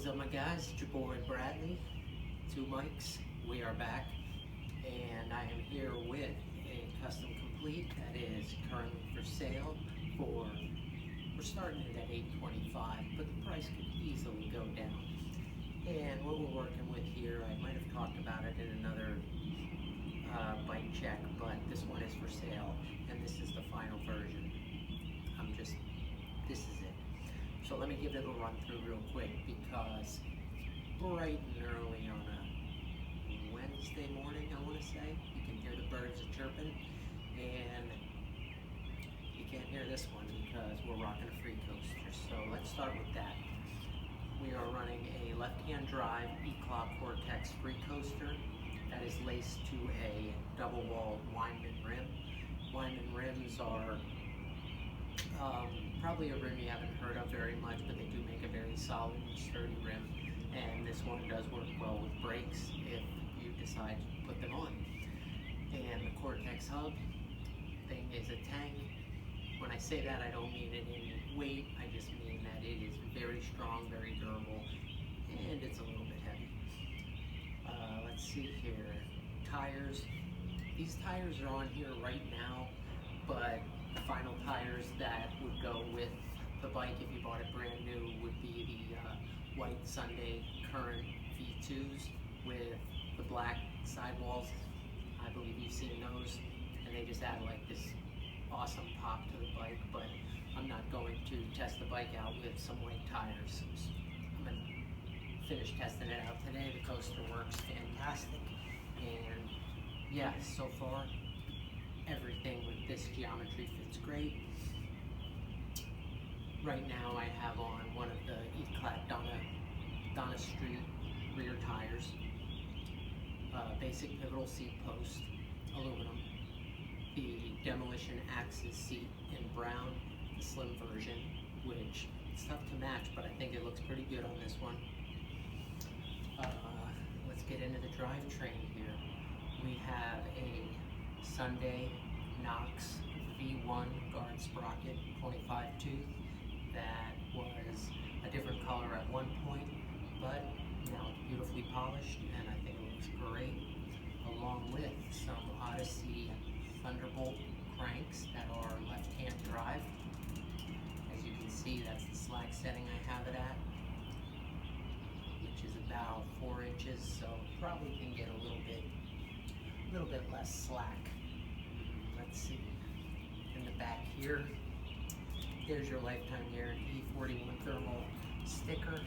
up, my guys? It's your boy Bradley, two mics. We are back, and I am here with a custom complete that is currently for sale we're starting it at $825, but the price could easily go down. And what we're working with here, I might have talked about it in another bike check, but this one is for sale, and this is the final version. This is it. So let me give it a run through real quick, because bright and early on a Wednesday morning, I want to say, you can hear the birds chirping, and you can't hear this one because we're rocking a free coaster. So let's start with that. We are running a left-hand drive E-Clock Cortex free coaster that is laced to a double-walled Weinman rim. Weinman rims are probably a rim you haven't heard of very much, but they do make a very solid and sturdy rim, and this one does work well with brakes if you decide to put them on. And the Cortex hub thing is a tank. When I say that, I don't mean it in weight, I just mean that it is very strong, very durable, and it's a little bit heavy. Let's see here, tires. These tires are on here right now, but the final tires that would go with the bike if you bought it brand new would be the white Sunday Current V2s with the black sidewalls. I believe you've seen those, and they just add like this awesome pop to the bike, but I'm not going to test the bike out with some white tires. I'm going to finish testing it out today. The coaster works fantastic, and yeah, so far everything with this geometry fits great. Right now I have on one of the E-Clock Donna Street rear tires, basic pivotal seat post, aluminum, the demolition axis seat in brown, the slim version, which it's tough to match, but I think it looks pretty good on this one. Let's get into the drivetrain here. We have a Sunday Knox V1 guard sprocket 25 tooth that was a different color at one point, but now it's beautifully polished, and I think it looks great, along with some Odyssey Thunderbolt cranks that are left-hand drive. As you can see, that's the slack setting I have it at, which is about 4 inches, so probably can get a little bit less slack. Let's see, in the back here, there's your lifetime guarantee 41 thermal sticker.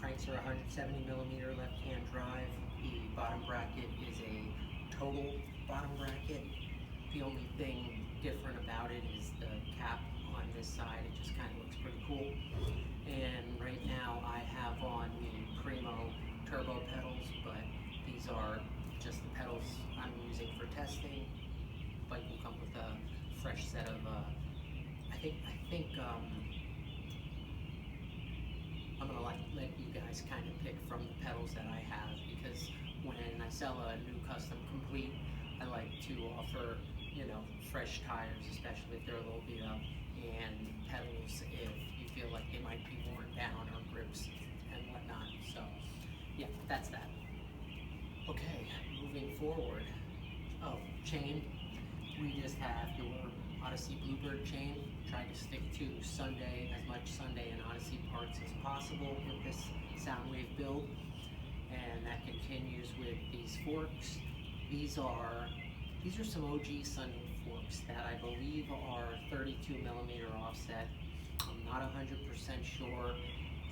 Cranks are 170 millimeter left-hand drive. The bottom bracket is a total bottom bracket. The only thing different about it is the cap on this side. It just kind of looks pretty cool. And right now I have on the Primo turbo pedals, but these are just the pedals I'm using for testing. Bike will come with a fresh set of, I think I'm gonna let you guys kind of pick from the pedals that I have, because when I sell a new custom complete, I like to offer, fresh tires, especially if they're a little beat up, and pedals if you feel like they might be worn down, or grips and whatnot. So yeah, that's that. Okay, moving forward. Oh, chain. We just have your Odyssey Bluebird chain. Tried to stick to Sunday, as much Sunday and Odyssey parts as possible with this Soundwave build. And that continues with these forks. These are some OG Sunday forks that I believe are 32 millimeter offset. I'm not 100% sure.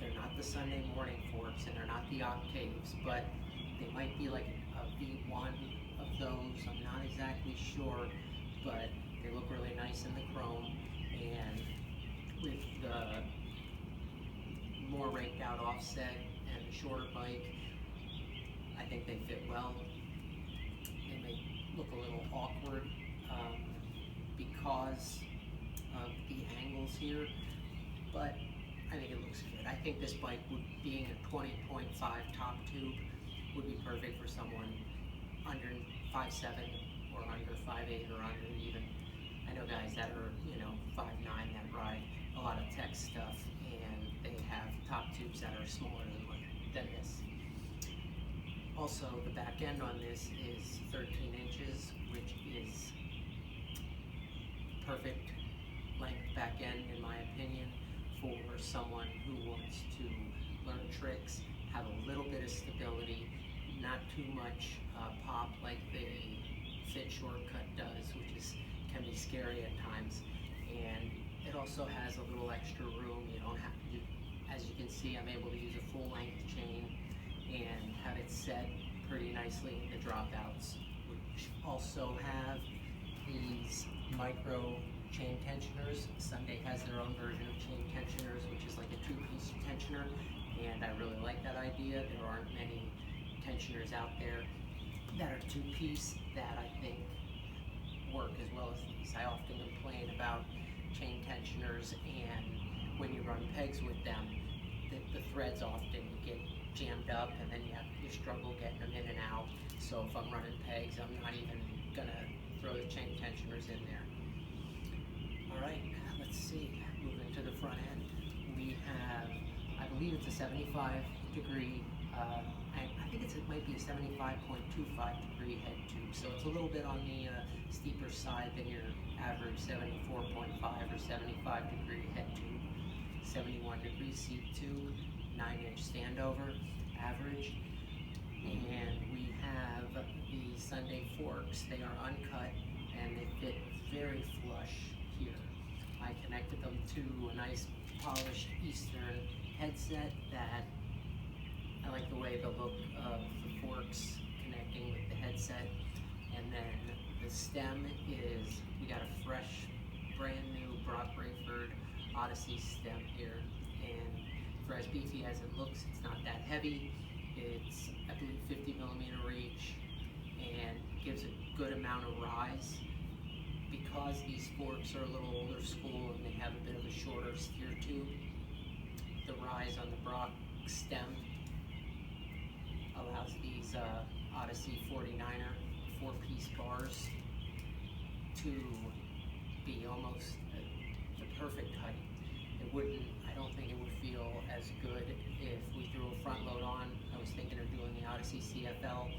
They're not the Sunday morning forks, and they're not the octaves, but they might be like a V1 of those. I'm not exactly sure, but they look really nice in the chrome, and with the more raked out offset and the shorter bike, I think they fit well. They may look a little awkward because of the angles here, but I think it looks good. I think this bike, being a 20.5 top tube, would be perfect for someone under 5'7", or under 5'8", or under even. I know guys that are 5'9", that ride a lot of tech stuff, and they tubes that are smaller than this. Also, the back end on this is 13 inches, which is perfect length back end, in my opinion, for someone who wants to learn tricks, have a little bit of stability, not too much pop like the Fit Shortcut does, which can be scary at times. And it also has a little extra room. You don't have to, as you can see, I'm able to use a full length chain and have it set pretty nicely in the dropouts, which also have these micro chain tensioners. Sunday has their own version of chain tensioners, which is like a two-piece tensioner, and I really like that idea. There aren't many tensioners out there that are two-piece that I think work as well as these. I often complain about chain tensioners, and when you run pegs with them, the threads often get jammed up, and then you struggle getting them in and out. So if I'm running pegs, I'm not even gonna throw the chain tensioners in there. All right, let's see. Moving to the front end, we have, I believe it's a 75 degree. I think it might be a 75.25 degree head tube, so it's a little bit on the steeper side than your average 74.5 or 75 degree head tube. 71 degree seat tube, 9-inch standover average, and we have the Sunday forks. They are uncut and they fit very flush here. I connected them to a nice polished Eastern headset that I like the way the look of the forks connecting with the headset. And then the stem is, we got a fresh, brand new Brock Rayford Odyssey stem here. And for as beefy as it looks, it's not that heavy. It's, I believe, 50 millimeter reach and gives a good amount of rise. Because these forks are a little older school and they have a bit of a shorter steer tube, the rise on the Brock stem allows these Odyssey 49er 4-piece bars to be almost the perfect height. I don't think it would feel as good if we threw a front load on. I was thinking of doing the Odyssey CFL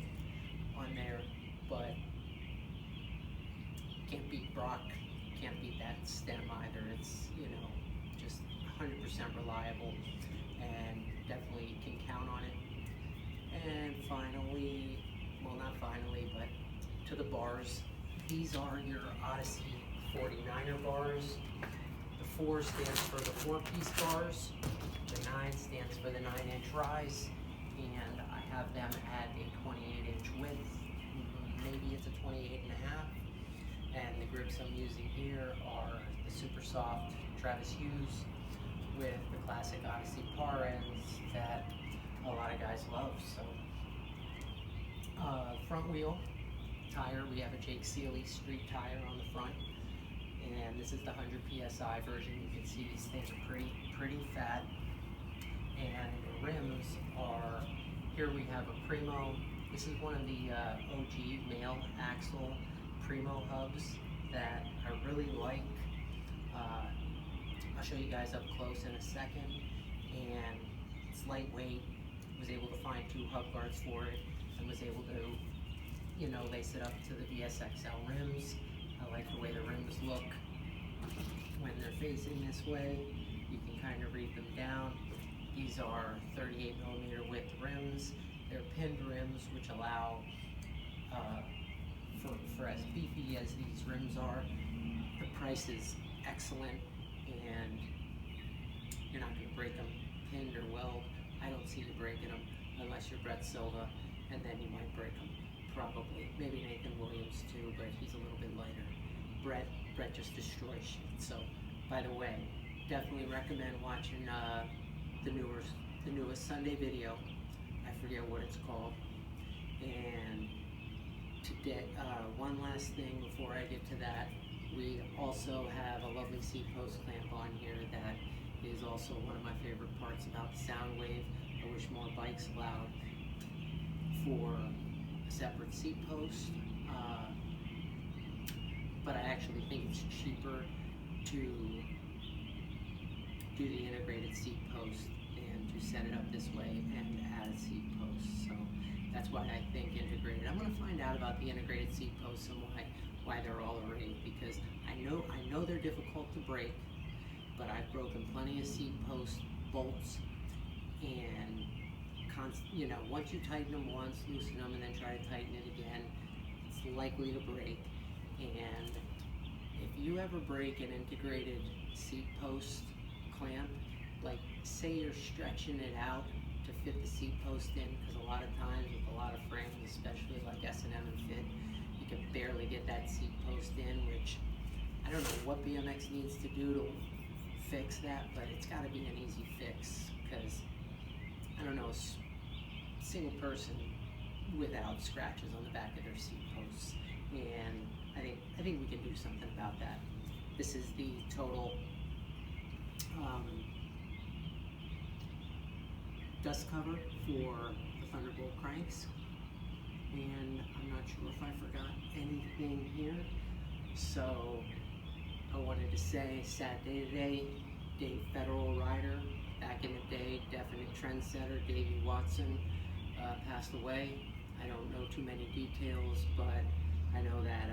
on there, but can't beat Brock, can't beat that stem either. It's, just 100% reliable, and definitely can count on it. And finally, well, not finally, but to the bars. These are your Odyssey 49er bars. The 4 stands for the 4-piece bars. The 9 stands for the 9-inch rise. And I have them at a 28-inch width. Maybe it's a 28 and a half. And the grips I'm using here are the super soft Travis Hughes with the classic Odyssey par ends that a lot of guys love. So, front wheel tire, we have a Jake Seeley street tire on the front, and this is the 100 PSI version. You can see these things are pretty fat, and the rims are, here we have a Primo. This is one of the OG male axle Primo hubs that I really like. I'll show you guys up close in a second, and it's lightweight. Was able to find 2 hub guards for it, and was able to, lace it up to the VSXL rims. I like the way the rims look when they're facing this way. You can kind of read them down. These are 38 millimeter width rims. They're pinned rims, which allow, for as beefy as these rims are, the price is excellent, and you're not going to break them pinned or weld. I don't see you breaking them unless you're Brett Silva, and then you might break them, probably. Maybe Nathan Williams too, but he's a little bit lighter. Brett just destroys shit. So, by the way, definitely recommend watching the newest Sunday video. I forget what it's called. And today, one last thing before I get to that, we also have a lovely seat post clamp on here that is also one of my favorite parts about the Soundwave. I wish more bikes allowed for a separate seat post, but I actually think it's cheaper to do the integrated seat post and to set this way and add seat posts. So that's why I think integrated. I'm going to find out about the integrated seat posts and why they're all arrayed, because I know they're difficult to break, but I've broken plenty of seat post bolts, and once you tighten them once, loosen them, and then try to tighten it again, it's likely to break. And if you ever break an integrated seat post clamp, like say you're stretching it out to fit the seat post in, because a lot of times with a lot of frames, especially like S&M and Fit, you can barely get that seat post in, which I don't know what BMX needs to do to fix that, but it's got to be an easy fix, because I don't know a single person without scratches on the back of their seat posts, and I think we can do something about that. This is the total dust cover for the Thunderbolt cranks, and I'm not sure if I forgot anything here. So I wanted to say, sad day today. Dave Federal rider, back in the day, definite trendsetter, Davey Watson, passed away. I don't know too many details, but I know that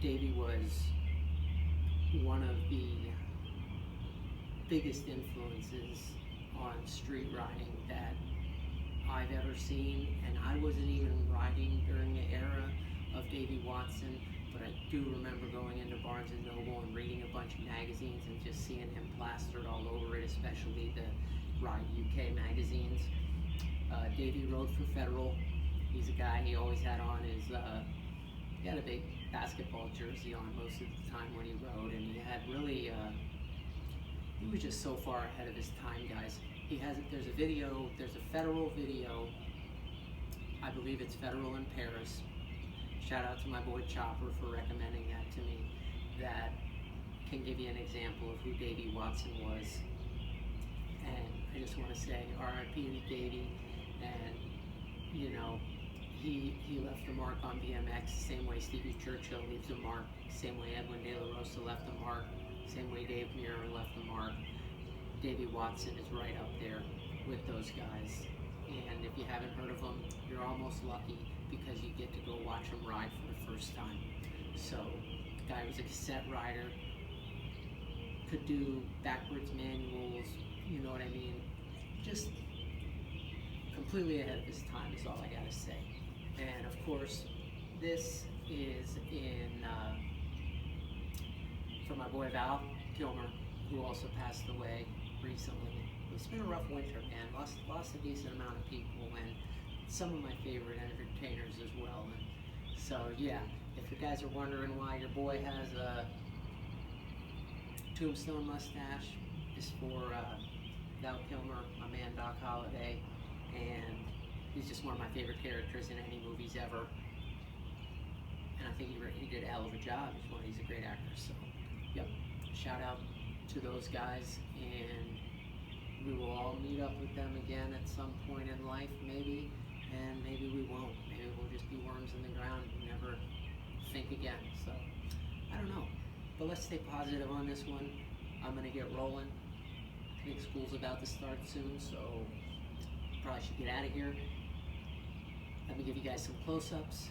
Davey was one of the biggest influences on street riding that I've ever seen, and I wasn't even riding during the era of Davey Watson, but I do remember going into Barnes & Noble and reading a bunch of magazines and just seeing him plastered all over it, especially the Ride UK magazines. Davey rode for Federal. He's a guy, he always had on his, he had a big basketball jersey on most of the time when he rode, and he had really, he was just so far ahead of his time, guys. There's a Federal video, I believe it's Federal in Paris. Shout out to my boy Chopper for recommending that to me. That can give you an example of who Davey Watson was. And I just want to say RIP to Davey, and he left a mark on BMX, same way Stevie Churchill leaves a mark, same way Edwin De La Rosa left a mark, same way Dave Mirra left a mark. Davey Watson is right up there with those guys. And if you haven't heard of him, you're almost lucky, because you get to go watch him ride for the first time. So, the guy was a cassette rider, could do backwards manuals, you know what I mean? Just completely ahead of his time is all I gotta say. And of course, this is for my boy Val Kilmer, who also passed away recently. It's been a rough winter, man. Lost a decent amount of people, and some of my favorite entertainers as well. And so yeah, if you guys are wondering why your boy has a tombstone mustache, it's for Val Kilmer, my man Doc Holliday, and he's just one of my favorite characters in any movies ever. And I think he did a hell of a job. He's a great actor. So, yep, shout out to those guys, and we will all meet up with them again at some point in life, maybe, and maybe we won't. Maybe we'll just be worms in the ground and never think again. So, I don't know. But let's stay positive on this one. I'm going to get rolling. I think school's about to start soon, so probably should get out of here. Let me give you guys some close-ups.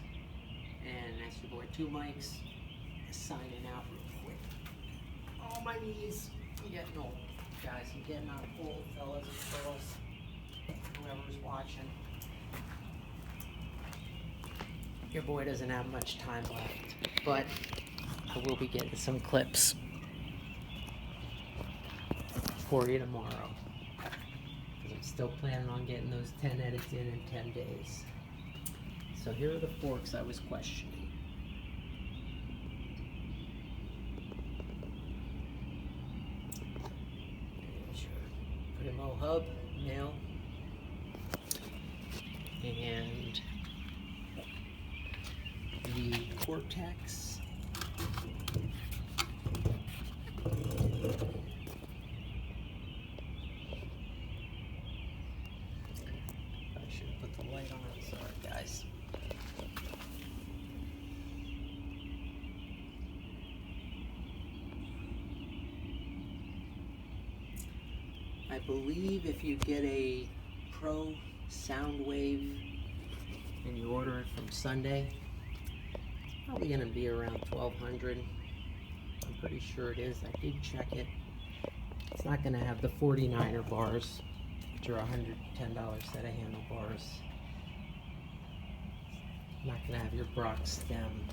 And that's your boy Two Mics signing out real quick. Oh, my knees. I'm getting old, guys. I'm getting old, fellas and girls. Whoever's watching. Your boy doesn't have much time left, but I will be getting some clips for you tomorrow. Because I'm still planning on getting those 10 edits in 10 days. So here are the forks I was questioning. There's your Primo hub, nail, and the Cortex. I should have put the light on. Sorry, guys. I believe if you get a Pro Soundwave and you order it from Sunday, probably going to be around $1,200. I'm pretty sure it is. I did check it. It's not going to have the 49er bars, which are $110 set of handlebars. Not going to have your Brock stem.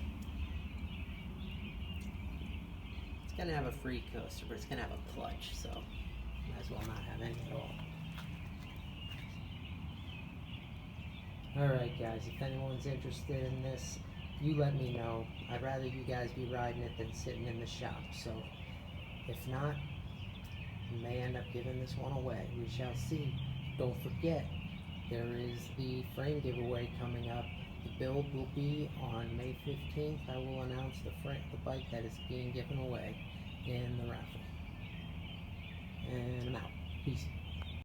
It's going to have a free coaster, but it's going to have a clutch, so might as well not have any at all. Alright guys, if anyone's interested in this, you let me know. I'd rather you guys be riding it than sitting in the shop, so if not, we may end up giving this one away. We shall see. Don't forget, there is the frame giveaway coming up. The build will be on May 15th. I will announce the bike that is being given away in the raffle. And I'm out. Peace.